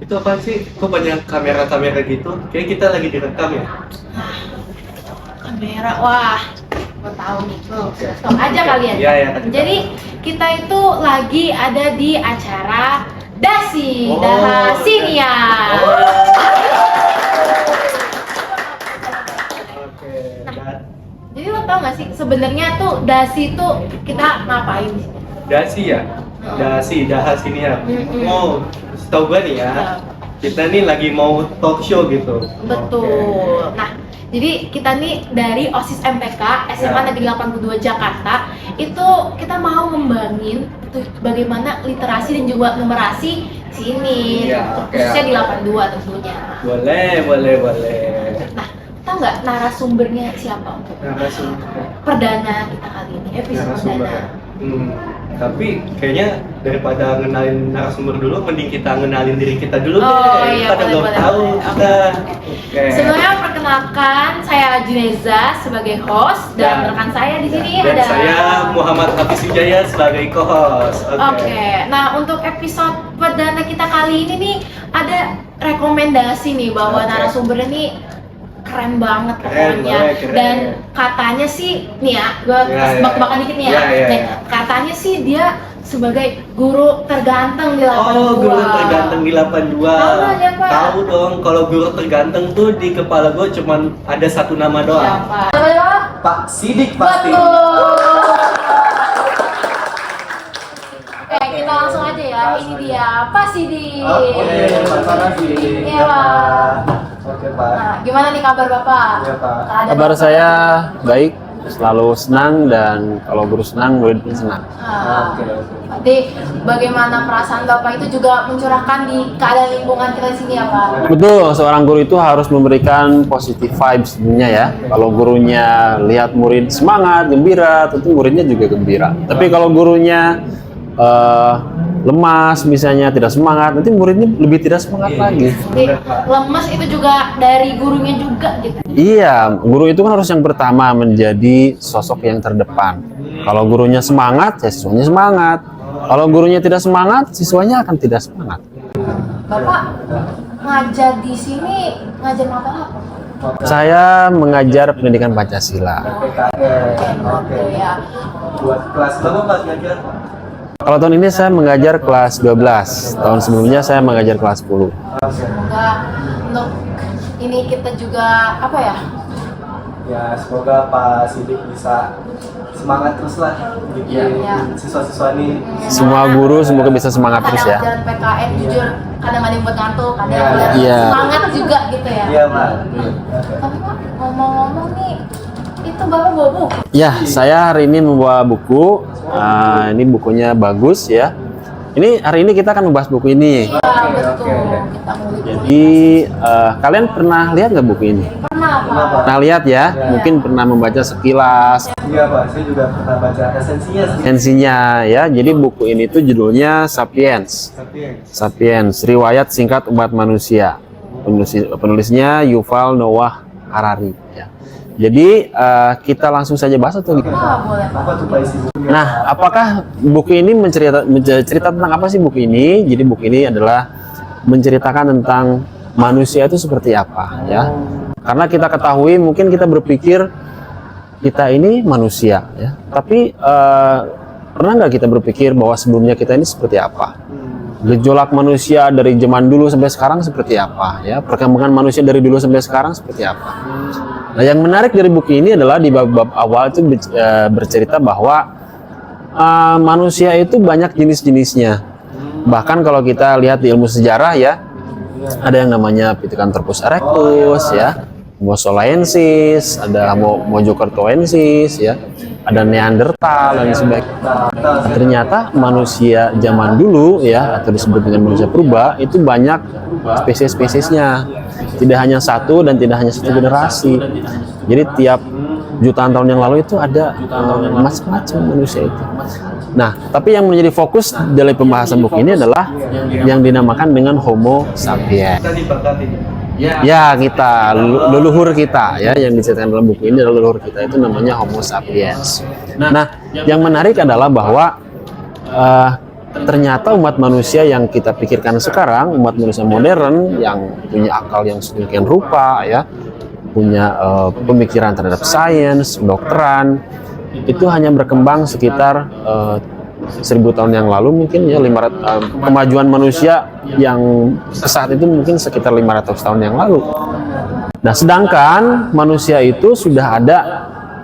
Itu apa sih? Kok banyak kamera-kamera gitu? Kayak kita lagi direkam ya? Kamera, wah, gue tahu nih. Stop aja kalian. Iya, iya. Jadi kita itu lagi ada di acara Dasi, Oh, Daha Sinia. Oke. Jadi lo tau gak sih sebenarnya tuh Dasi tuh kita ngapain sih? Dasi ya? Dasi, Daha sini ya. Mm-mm. Oh, setahu gue nih ya. Kita nih lagi mau talk show gitu. Betul. Nah, jadi kita nih dari OSIS MPK SMA Ya. Negeri 82 Jakarta itu kita mau ngembangin tuh bagaimana literasi dan juga numerasi sini, Iya, oke. khususnya di 82 tentunya. Boleh. Nah, tahu nggak narasumbernya siapa untuk Narasumber. perdana kita kali ini, episode Narasumber. perdana? Tapi kayaknya daripada ngenalin narasumber dulu, mending kita ngenalin diri kita dulu Oh, deh. iya, Kita boleh, belum boleh, tahu boleh. kita. Oke. Sebelumnya perkenalkan saya Juneza sebagai host dan rekan saya di sini dan ada saya Muhammad Hafiz Wijaya sebagai co-host. Oke. Nah, untuk episode perdana kita kali ini nih ada rekomendasi nih bahwa Oke. narasumbernya nih keren banget Keren, pokoknya. boleh, keren. Dan katanya sih nih ya, gue Ya, ya. tebak-tebakan dikit nih ya. Ya. Nih, katanya sih dia sebagai guru terganteng di 82. Oh, guru terganteng di 82. Tahu nggak siapa? Tahu dong, kalau guru terganteng tuh di kepala gue cuman ada satu nama doang. Siapa? Siapa? Pak Sidik pasti. Betul. Oke, kita langsung aja ya. Ini dia Pak Sidik. Oke, terima kasih. Iya, Pak. Oke, Pak. Nah, gimana nih kabar Bapak? Iya, Pak. Keadaan Kabar Bapak? saya baik, selalu senang, dan kalau guru senang, murid pun senang. Ah, Oke. Jadi bagaimana perasaan Bapak itu juga mencurahkan di keadaan lingkungan kita di sini ya Pak? Betul, seorang guru itu harus memberikan positive vibes sebenarnya ya. Kalau gurunya lihat murid semangat, gembira, tentu muridnya juga gembira. Tapi kalau gurunya lemas misalnya, tidak semangat, nanti muridnya lebih tidak semangat lagi. Jadi lemes itu juga dari gurunya juga gitu. Iya, guru itu kan harus yang pertama menjadi sosok yang terdepan. Kalau gurunya semangat, ya siswanya semangat. Kalau gurunya tidak semangat, siswanya akan tidak semangat. Bapak ngajar di sini ngajar apa? Saya mengajar pendidikan Pancasila. Oke ya. Buat kelas berapa Pak kira-kira? Kalau tahun ini saya mengajar kelas 12. Tahun sebelumnya saya mengajar kelas 10. Semoga untuk ini kita juga apa ya? Ya, semoga Pak Sidik bisa semangat terus lah bikin Iya. siswa-siswa ini. Semua guru semoga bisa semangat terus ya. Kadang jalan PKN jujur kadang ada yang buat ngantuk, kadang Iya, ada iya. semangat juga gitu ya. Iya, Pak. Tapi Pak ngomong-ngomong nih, itu Bapak bawa buku. Ya, saya hari ini membawa buku. Ini bukunya bagus ya. Ini hari ini kita akan membahas buku ini. Iya betul. oke. Kita ngulik. Jadi kalian pernah lihat nggak buku ini? Pernah Pak. Pernah lihat ya? Mungkin pernah membaca sekilas Iya, Pak. Saya juga pernah baca esensinya sih. esensinya ya. Jadi buku ini tuh judulnya Sapiens. Sapiens, riwayat singkat umat manusia. Penulisnya Yuval Noah Harari. Ya. Jadi kita langsung saja bahas atau gimana? Wah, boleh Pak. Apa tuh Pak isi bukunya? Nah, apakah buku ini mencerita tentang apa sih buku ini? Jadi buku ini adalah menceritakan tentang manusia itu seperti apa ya. Karena kita ketahui, mungkin kita berpikir kita ini manusia ya. Tapi pernah nggak kita berpikir bahwa sebelumnya kita ini seperti apa? Gejolak manusia dari zaman dulu sampai sekarang seperti apa ya? Perkembangan manusia dari dulu sampai sekarang seperti apa? Nah, yang menarik dari buku ini adalah di bab awal itu bercerita bahwa manusia itu banyak jenis-jenisnya. Bahkan kalau kita lihat di ilmu sejarah ya, ada yang namanya Pithecanthropus erectus ya, Homo solaensis, ada Homo mojokertoensis ya, ada Neanderthal dan sebagainya. Ternyata manusia zaman dulu ya, atau disebut dengan manusia purba, itu banyak spesies-spesiesnya. Tidak hanya satu dan tidak hanya satu generasi. Jadi tiap jutaan tahun yang lalu itu ada macam-macam manusia itu. Nah, tapi yang menjadi fokus dari pembahasan buku ini adalah yang dinamakan dengan Homo sapiens. Tadi Pak tadi. Ya, kita leluhur kita ya, yang diceritakan dalam buku ini adalah leluhur kita, itu namanya Homo sapiens. Nah, yang menarik adalah bahwa ternyata umat manusia yang kita pikirkan sekarang, umat manusia modern yang punya akal yang sedemikian rupa, ya, punya pemikiran terhadap sains, kedokteran, itu hanya berkembang sekitar 1000 tahun yang lalu mungkin, ya, 500, kemajuan manusia yang saat itu mungkin sekitar 500 tahun yang lalu. Nah, sedangkan manusia itu sudah ada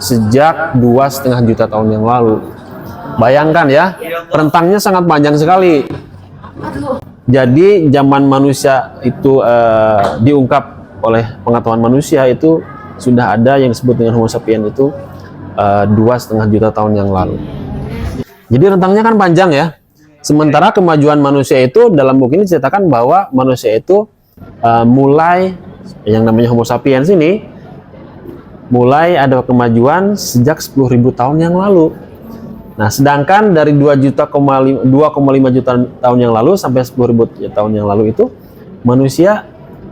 sejak 2,5 juta tahun yang lalu. Bayangkan ya, rentangnya sangat panjang sekali. Jadi zaman manusia itu diungkap oleh pengetahuan manusia itu sudah ada yang disebut dengan Homo sapiens itu 2,5 juta tahun yang lalu. Jadi rentangnya kan panjang ya. Sementara kemajuan manusia itu dalam buku ini diceritakan bahwa manusia itu mulai yang namanya Homo sapiens ini mulai ada kemajuan sejak 10.000 tahun yang lalu. Nah, sedangkan dari 2,5 juta tahun yang lalu sampai 10.000 tahun yang lalu itu manusia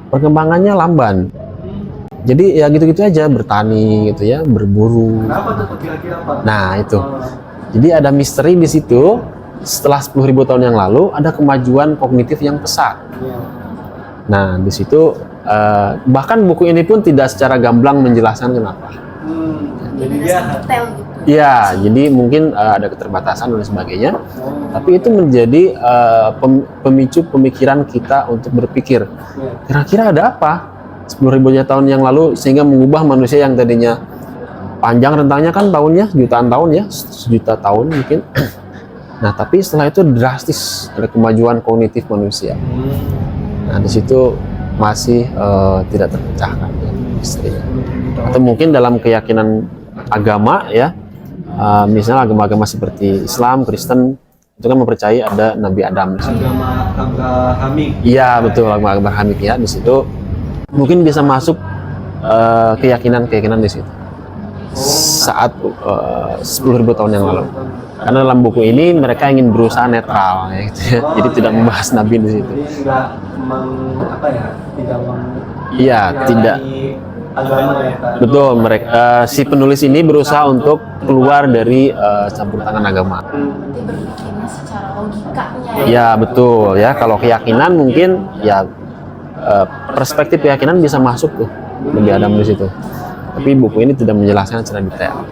perkembangannya lamban. Jadi ya gitu-gitu aja, bertani gitu ya, berburu. Kenapa tuh kira-kira Pak? Nah, itu. Jadi ada misteri di situ. Setelah 10.000 tahun yang lalu ada kemajuan kognitif yang pesat. Nah, di situ bahkan buku ini pun tidak secara gamblang menjelaskan kenapa. Jadi dia detail gitu. Ya, jadi mungkin ada keterbatasan dan sebagainya. Tapi itu menjadi pemicu pemikiran kita untuk berpikir, kira-kira ada apa 10.000 tahun yang lalu sehingga mengubah manusia yang tadinya panjang rentangnya kan tahunnya jutaan tahun ya, 1.000.000 tahun mungkin. Nah, tapi setelah itu drastis ada kemajuan kognitif manusia. Nah, di situ masih tidak terpecahkan ya, misterinya. Atau mungkin dalam keyakinan agama ya, misalnya agama-agama seperti Islam, Kristen itu kan mempercayai ada Nabi Adam. agama Abrahamik. Iya betul, agama Abrahamik ya, di situ mungkin bisa masuk keyakinan-keyakinan di situ saat 10.000 tahun yang lalu. Karena dalam buku ini mereka ingin berusaha netral ya, gitu ya. Jadi tidak membahas Nabi di situ. Jadi tidak Iya, tidak. Agama ya Pak. Betul, mereka si penulis ini berusaha untuk keluar dari campur tangan agama. Berarti berpikirnya secara logikanya ya. Ya betul ya. Kalau keyakinan mungkin ya perspektif keyakinan bisa masuk tuh lebih Adam di situ. Tapi buku ini tidak menjelaskan secara detail.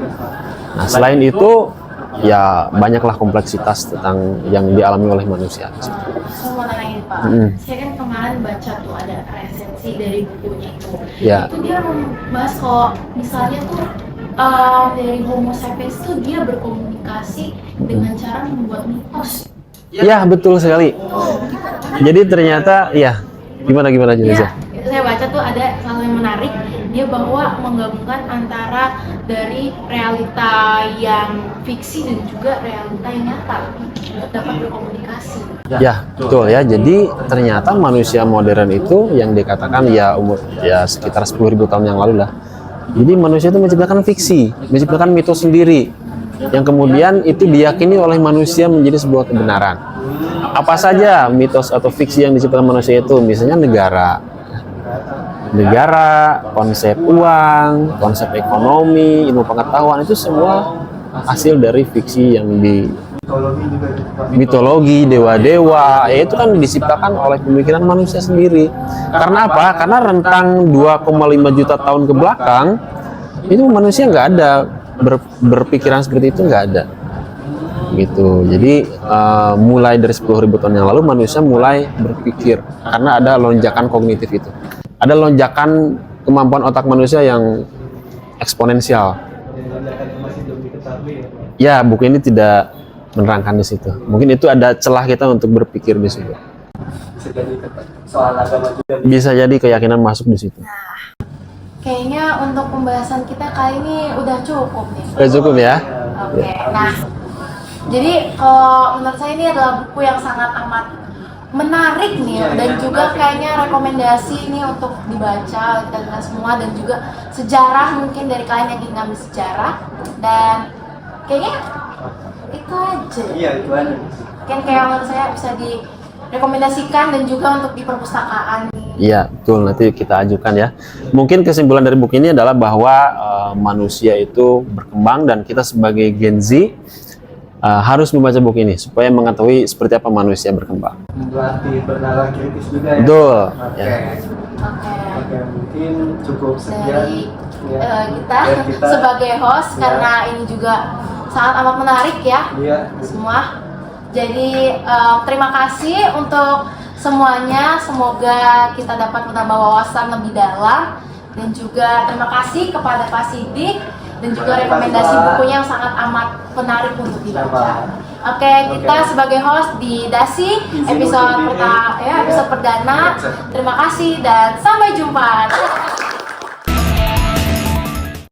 Nah, selain itu ya banyaklah kompleksitas tentang yang dialami oleh manusia. Saya mau nanya Pak, saya kan kemarin baca tuh ada resensi dari bukunya itu. Ya. Itu dia membahas kalau misalnya tuh dari Homo sapiens tuh dia berkomunikasi dengan cara membuat mitos. Ya betul sekali. Jadi ternyata ya gimana Ya, jenisnya? itu saya baca tuh ada salah yang menarik, dia bahwa menggabungkan antara dari realita yang fiksi dan juga realita yang nyata untuk dapat berkomunikasi. Ya betul ya. Jadi ternyata manusia modern itu yang dikatakan ya umur ya sekitar 10.000 tahun yang lalu lah. Jadi manusia itu menciptakan fiksi, menciptakan mitos sendiri yang kemudian itu diyakini oleh manusia menjadi sebuah kebenaran. Apa saja mitos atau fiksi yang diciptakan manusia itu? Misalnya negara, konsep uang, konsep ekonomi, ilmu pengetahuan, itu semua hasil dari fiksi yang di mitologi, dewa-dewa, ya itu kan diciptakan oleh pemikiran manusia sendiri. Karena apa? Karena rentang 2,5 juta tahun ke belakang itu manusia nggak ada berpikiran seperti itu, nggak ada gitu. Jadi mulai dari 10.000 tahun yang lalu manusia mulai berpikir karena ada lonjakan kognitif itu, ada lonjakan kemampuan otak manusia yang eksponensial. Ya, buku ini tidak menerangkan di situ. Mungkin itu ada celah kita untuk berpikir di situ. Bisa jadi soal agama juga. Bisa jadi keyakinan masuk di situ. Kayaknya untuk pembahasan kita kali ini udah cukup nih. Udah cukup ya? Oke, nah jadi kalau menurut saya ini adalah buku yang sangat amat menarik nih dan juga kayaknya rekomendasi ini untuk dibaca oleh kita semua, dan juga sejarah mungkin dari kalian yang ingin ngambil sejarah, dan kayaknya itu aja. Iya, itu aja. Kan kayak menurut saya bisa direkomendasikan dan juga untuk di perpustakaan nih. Iya, betul. Nanti kita ajukan ya. Mungkin kesimpulan dari buku ini adalah bahwa manusia itu berkembang dan kita sebagai Gen Z harus membaca buku ini supaya mengetahui seperti apa manusia berkembang. Berarti bernalar kritis juga ya. Betul. Oke. Ya. Oke. Oke, mungkin cukup sekian. Dari kita Dari kita. sebagai host Ya. karena ini juga sangat amat menarik ya Iya. semua. Jadi terima kasih untuk semuanya. Semoga kita dapat menambah wawasan lebih dalam dan juga terima kasih kepada Pak Sidik dan juga Terima kasih, rekomendasi Pak. bukunya yang sangat amat menarik untuk dibaca. Sama. Oke, kita sebagai host di Dasi Izin episode untuk ini. pertama, episode Ya. perdana. Terima kasih dan sampai jumpa.